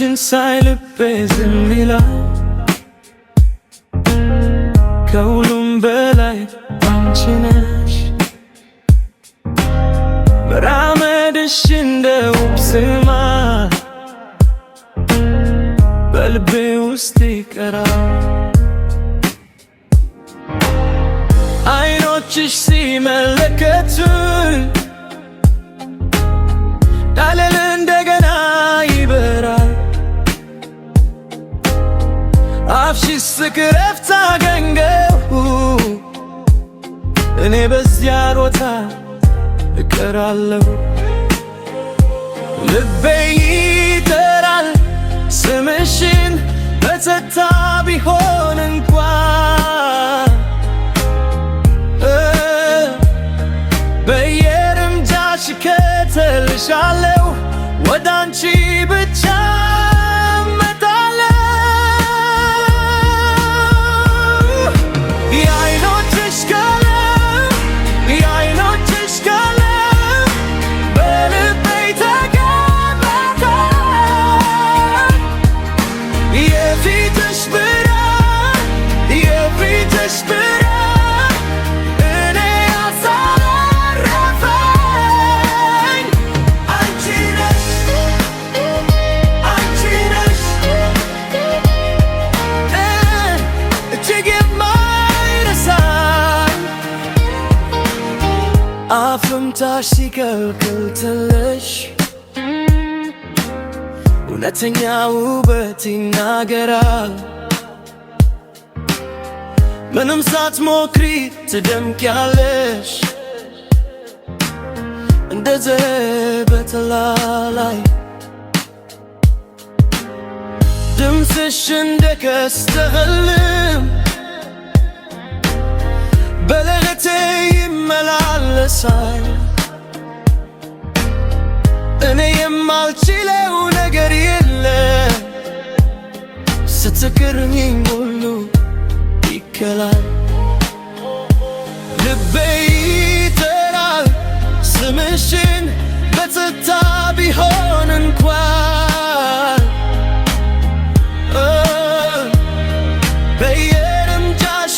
አንቺን ሳይ ልቤ ዝም ይላል። ከሁሉም በላይ አንቺ ነሽ። መራመድሽ እንደ ውብ ስማ በልቤ ውስጥ ይቀራል። አይኖችሽ ሲመለከቱኝ ዳለል እንደገና ይበራል። አፍሽስ ስክረፍት አገኘሁ እኔ በዚያ ቦታ እቀራለሁ። ልቤ ይጠራል ስምሽን በጸጥታ ቢሆን እንኳን በየእርምጃሽ እከተልሻለሁ ወደ አንቺ ብቻ እመጣለሁ። የዓይኖችሽ ቀለም የዓይኖችሽ ቀለም በልቤ ተቀመጠ። የፊትሽ ብርሃን የፊትሽ ብርሃን እኔ ያሳረፈኝ። አንቺ ነሽ አንቺ ነሽ እጅግ የማይረሳኝ። አፍምታሽ ሲከልክል ትንሽ እውነተኛ ውበት ይናገራል። ምንም ሳትሞክሪ ትደምቂያለሽ እንደ ዘበተላ ላይ። ድምፅሽ እንደ ቀስተ ሕልም በለቴ ይመላለሳል። እኔ የማልችለው ነገር የለም ስትቀርኚኝ ሁሉ ይከላል። ልቤ ይጠራል ስምሽን በጸጥታ ቢሆን እንኳን በየእርምጃሽ